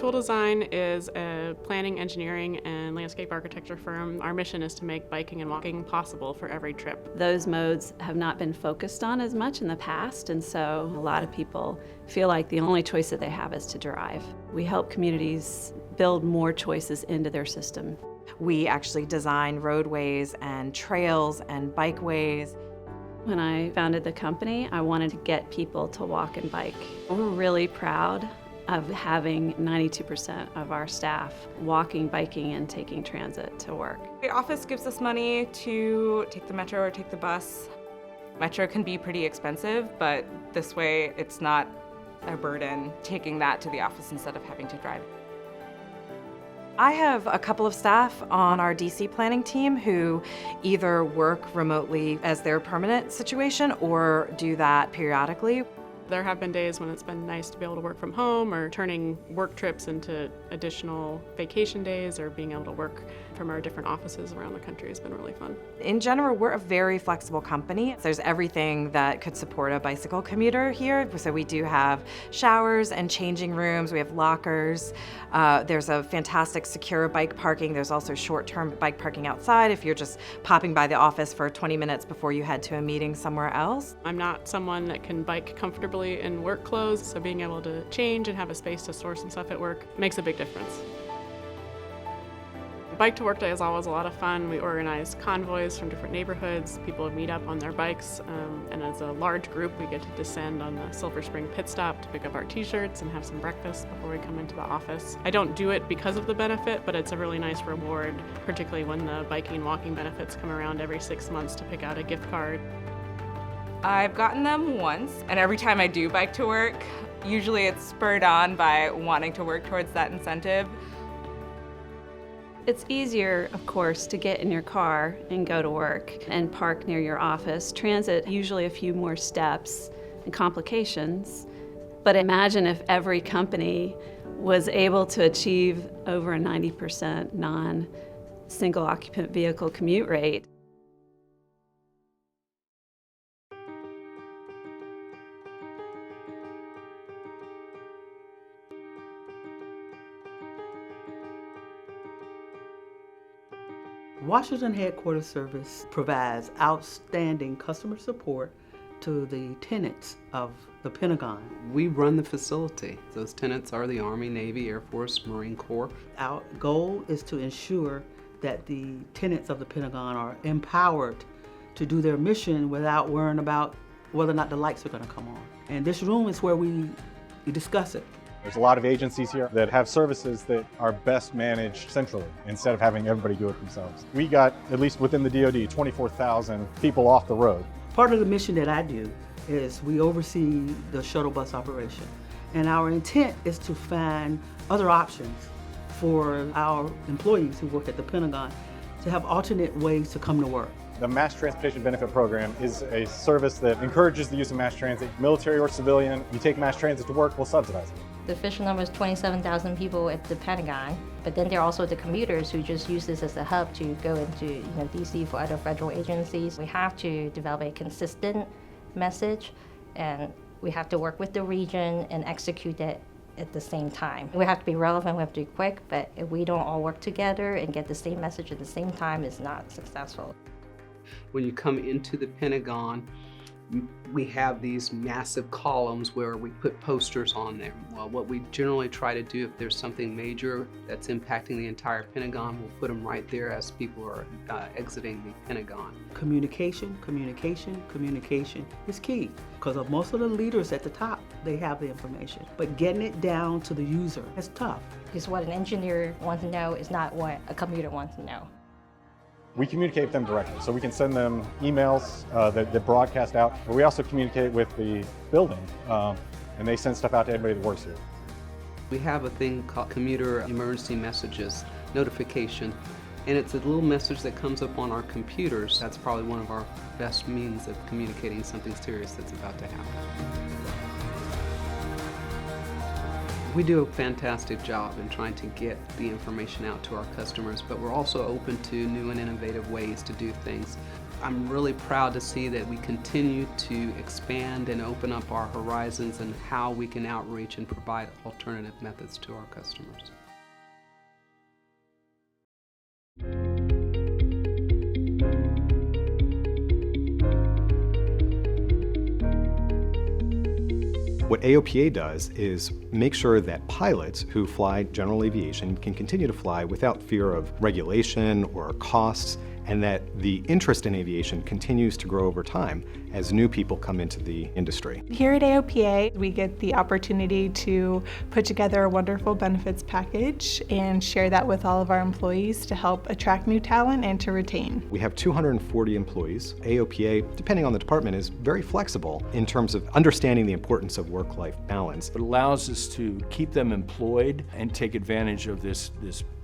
Tool Design is a planning, engineering, and landscape architecture firm. Our mission is to make biking and walking possible for every trip. Those modes have not been focused on as much in the past, and so a lot of people feel like the only choice that they have is to drive. We help communities build more choices into their system. We actually design roadways and trails and bikeways. When I founded the company, I wanted to get people to walk and bike. We're really proud of having 92% of our staff walking, biking, and taking transit to work. The office gives us money to take the metro or take the bus. Metro can be pretty expensive, but this way it's not a burden taking that to the office instead of having to drive. I have a couple of staff on our DC planning team who either work remotely as their permanent situation or do that periodically. There have been days when it's been nice to be able to work from home, or turning work trips into additional vacation days, or being able to work from our different offices around the country has been really fun. In general, we're a very flexible company. There's everything that could support a bicycle commuter here. So we do have showers and changing rooms. We have lockers. There's a fantastic secure bike parking. There's also short-term bike parking outside if you're just popping by the office for 20 minutes before you head to a meeting somewhere else. I'm not someone that can bike comfortably in work clothes, so being able to change and have a space to store some stuff at work makes a big difference. Bike to Work Day is always a lot of fun. We organize convoys from different neighborhoods. People meet up on their bikes, and as a large group, we get to descend on the Silver Spring pit stop to pick up our t-shirts and have some breakfast before we come into the office. I don't do it because of the benefit, but it's a really nice reward, particularly when the biking and walking benefits come around every 6 months to pick out a gift card. I've gotten them once, and every time I do bike to work, usually it's spurred on by wanting to work towards that incentive. It's easier, of course, to get in your car and go to work and park near your office. Transit, usually a few more steps and complications. But imagine if every company was able to achieve over a 90% non-single occupant vehicle commute rate. Washington Headquarters Service provides outstanding customer support to the tenants of the Pentagon. We run the facility. Those tenants are the Army, Navy, Air Force, Marine Corps. Our goal is to ensure that the tenants of the Pentagon are empowered to do their mission without worrying about whether or not the lights are going to come on. And this room is where we discuss it. There's a lot of agencies here that have services that are best managed centrally instead of having everybody do it themselves. We got, at least within the DoD, 24,000 people off the road. Part of the mission that I do is we oversee the shuttle bus operation. And our intent is to find other options for our employees who work at the Pentagon to have alternate ways to come to work. The Mass Transportation Benefit Program is a service that encourages the use of mass transit. Military or civilian, you take mass transit to work, we'll subsidize it. The official number is 27,000 people at the Pentagon, but then there are also the commuters who just use this as a hub to go into DC for other federal agencies. We have to develop a consistent message, and we have to work with the region and execute it at the same time. We have to be relevant, we have to be quick, but if we don't all work together and get the same message at the same time, it's not successful. When you come into the Pentagon, we have these massive columns where we put posters on them. Well, what we generally try to do, if there's something major that's impacting the entire Pentagon, we'll put them right there as people are exiting the Pentagon. Communication is key, because of most of the leaders at the top, they have the information. But getting it down to the user is tough. Because what an engineer wants to know is not what a commuter wants to know. We communicate with them directly, so we can send them emails that broadcast out, but we also communicate with the building, and they send stuff out to everybody that works here. We have a thing called Commuter emergency messages notification, and it's a little message that comes up on our computers. That's probably one of our best means of communicating something serious that's about to happen. We do a fantastic job in trying to get the information out to our customers, but we're also open to new and innovative ways to do things. I'm really proud to see that we continue to expand and open up our horizons and how we can outreach and provide alternative methods to our customers. What AOPA does is make sure that pilots who fly general aviation can continue to fly without fear of regulation or costs, and that the interest in aviation continues to grow over time as new people come into the industry. Here at AOPA, we get the opportunity to put together a wonderful benefits package and share that with all of our employees to help attract new talent and to retain. We have 240 employees. AOPA, depending on the department, is very flexible in terms of understanding the importance of work-life balance. It allows us to keep them employed and take advantage of this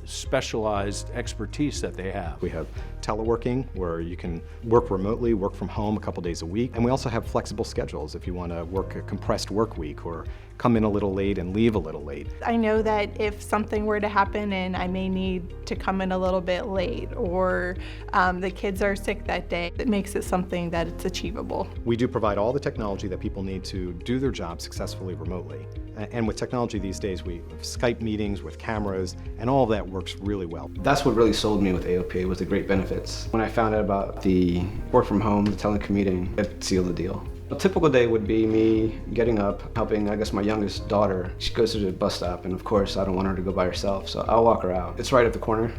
specialized expertise that they have. We have teleworking, where you can work remotely, work from home a couple days a week. And we also have flexible schedules if you want to work a compressed work week or come in a little late and leave a little late. I know that if something were to happen and I may need to come in a little bit late, or the kids are sick that day, it makes it something that it's achievable. We do provide all the technology that people need to do their job successfully remotely. And with technology these days, we have Skype meetings with cameras, and all of that works really well. That's what really sold me with AOPA, was the great benefits. When I found out about the work from home, the telecommuting, it sealed the deal. A typical day would be me getting up, helping, I guess, my youngest daughter. She goes to the bus stop, and of course, I don't want her to go by herself, so I'll walk her out. It's right at the corner,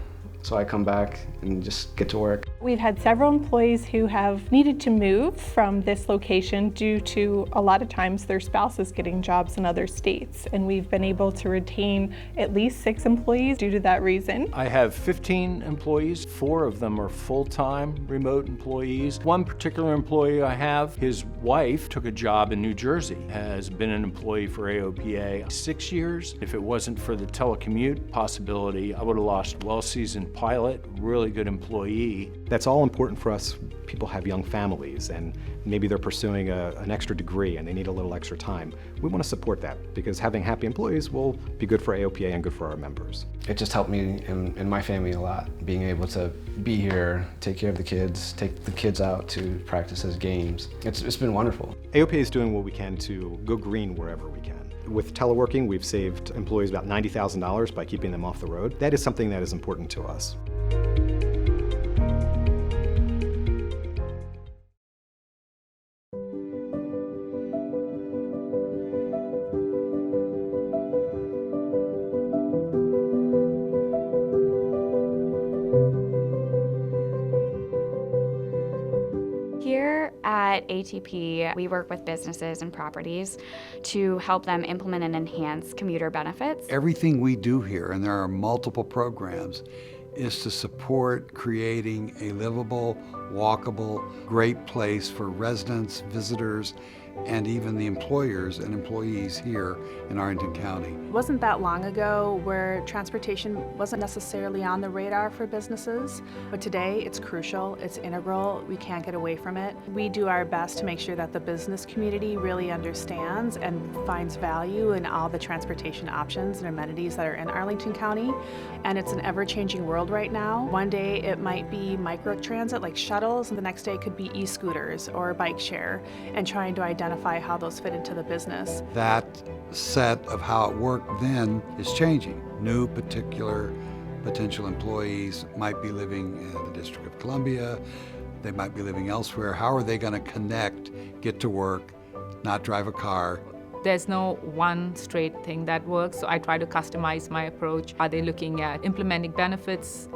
so I come back and just get to work. We've had several employees who have needed to move from this location due to a lot of times their spouses getting jobs in other states, and we've been able to retain at least 6 employees due to that reason. I have 15 employees. 4 of them are full-time remote employees. One particular employee I have, his wife took a job in New Jersey, has been an employee for AOPA 6 years. If it wasn't for the telecommute possibility, I would have lost a well-seasoned pilot, really good employee. That's all important for us. People have young families, and maybe they're pursuing an extra degree and they need a little extra time. We want to support that, because having happy employees will be good for AOPA and good for our members. It just helped me and my family a lot, being able to be here, take care of the kids, take the kids out to practice as games. It's been wonderful. AOPA is doing what we can to go green wherever we can. With teleworking, we've saved employees about $90,000 by keeping them off the road. That is something that is important to us. Here at ATP, we work with businesses and properties to help them implement and enhance commuter benefits. Everything we do here, and there are multiple programs, is to support creating a livable, walkable, great place for residents, visitors, and even the employers and employees here in Arlington County. It wasn't that long ago where transportation wasn't necessarily on the radar for businesses, but today it's crucial, it's integral, we can't get away from it. We do our best to make sure that the business community really understands and finds value in all the transportation options and amenities that are in Arlington County. And it's an ever-changing world right now. One day it might be microtransit like shuttles, and the next day it could be e-scooters or bike share, and trying to identify how those fit into the business. That set of how it worked then is changing. New potential employees might be living in the District of Columbia, they might be living elsewhere. How are they going to connect, get to work, not drive a car? There's no one straight thing that works, so I try to customize my approach. Are they looking at implementing benefits?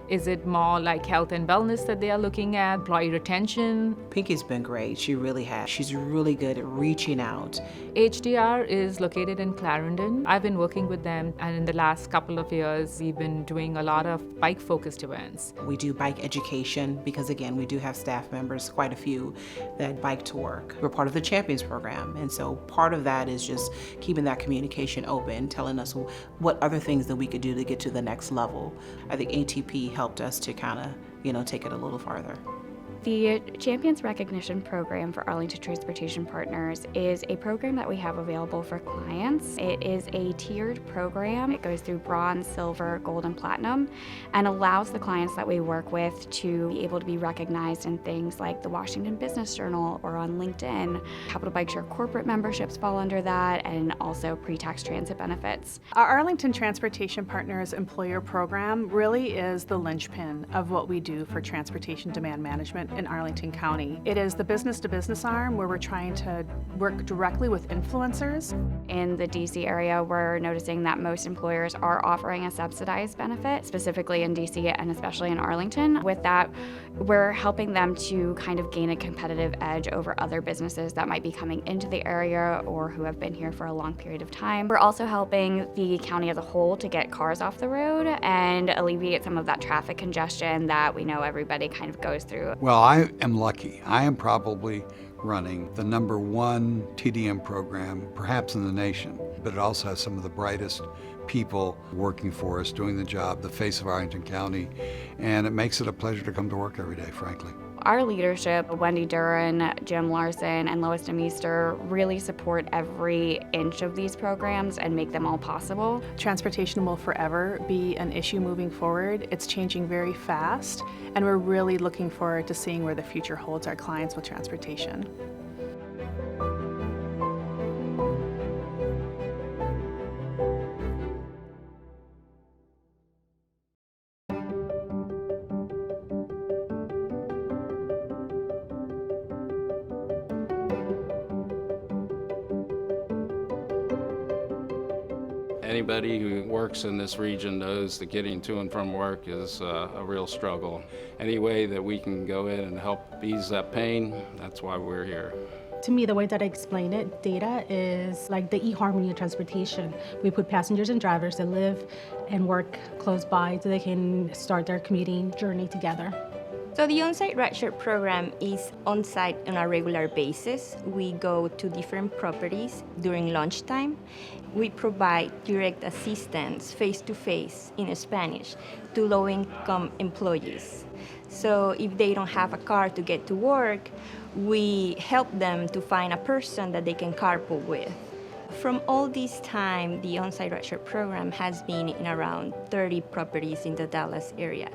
Is it more like health and wellness that they are looking at? Employee retention? Pinky's been great, she really has. She's really good at reaching out. HDR is located in Clarendon. I've been working with them, and in the last couple of years, we've been doing a lot of bike-focused events. We do bike education because, again, we do have staff members, quite a few, that bike to work. We're part of the Champions program, and so part of that is just keeping that communication open, telling us what other things that we could do to get to the next level. I think ATP helped us to kind of, take it a little farther. The Champions Recognition Program for Arlington Transportation Partners is a program that we have available for clients. It is a tiered program. It goes through bronze, silver, gold, and platinum, and allows the clients that we work with to be able to be recognized in things like the Washington Business Journal or on LinkedIn. Capital Bike Share corporate memberships fall under that, and also pre-tax transit benefits. Our Arlington Transportation Partners Employer Program really is the linchpin of what we do for transportation demand management in Arlington County. It is the business-to-business arm where we're trying to work directly with influencers. In the DC area, we're noticing that most employers are offering a subsidized benefit, specifically in DC and especially in Arlington. With that, we're helping them to kind of gain a competitive edge over other businesses that might be coming into the area or who have been here for a long period of time. We're also helping the county as a whole to get cars off the road and alleviate some of that traffic congestion that we know everybody kind of goes through. Well, I am lucky. I am probably running the #1 TDM program, perhaps in the nation, but it also has some of the brightest people working for us, doing the job, the face of Arlington County, and it makes it a pleasure to come to work every day, frankly. Our leadership, Wendy Duran, Jim Larson, and Lois DeMeester, really support every inch of these programs and make them all possible. Transportation will forever be an issue moving forward. It's changing very fast, and we're really looking forward to seeing where the future holds our clients with transportation. Anybody who works in this region knows that getting to and from work is a real struggle. Any way that we can go in and help ease that pain, that's why we're here. To me, the way that I explain it, data is like the eHarmony of transportation. We put passengers and drivers that live and work close by so they can start their commuting journey together. So the on-site rideshare program is on-site on a regular basis. We go to different properties during lunchtime. We provide direct assistance face-to-face in Spanish to low-income employees. So if they don't have a car to get to work, we help them to find a person that they can carpool with. From all this time, the on-site rideshare program has been in around 30 properties in the Dallas area.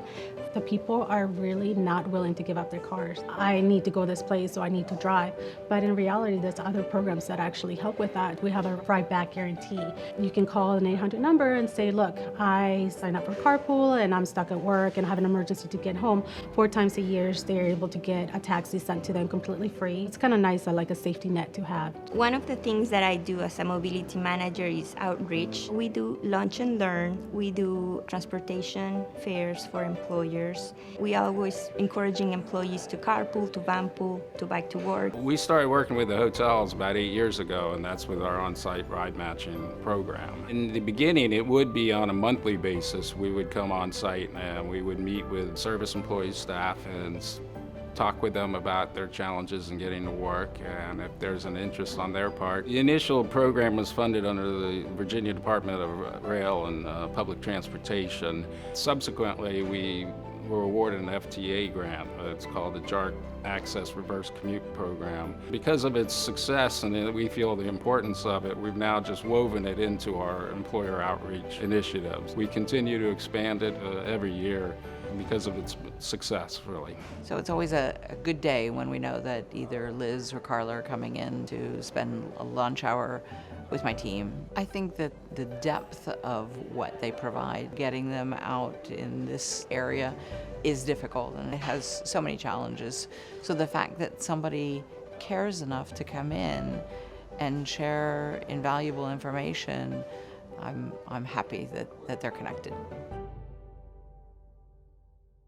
The people are really not willing to give up their cars. I need to go this place, so I need to drive. But in reality, there's other programs that actually help with that. We have a ride back guarantee. You can call an 800 number and say, look, I signed up for carpool and I'm stuck at work and have an emergency to get home. 4 times a year, they're able to get a taxi sent to them completely free. It's kind of nice, like a safety net to have. One of the things that I do as a mobility manager is outreach. We do lunch and learn. We do transportation fairs for employers. We are always encouraging employees to carpool, to vanpool, to bike to work. We started working with the hotels about 8 years ago, and that's with our on-site ride matching program. In the beginning, it would be on a monthly basis. We would come on site and we would meet with service employees, staff, and talk with them about their challenges in getting to work and if there's an interest on their part. The initial program was funded under the Virginia Department of Rail and Public Transportation. Subsequently, we were awarded an FTA grant. It's called the JARC Access Reverse Commute Program. Because of its success and we feel the importance of it, we've now just woven it into our employer outreach initiatives. We continue to expand it every year because of its success, really. So it's always a good day when we know that either Liz or Carla are coming in to spend a lunch hour with my team. I think that the depth of what they provide, getting them out in this area is difficult and it has so many challenges. So the fact that somebody cares enough to come in and share invaluable information, I'm happy that they're connected.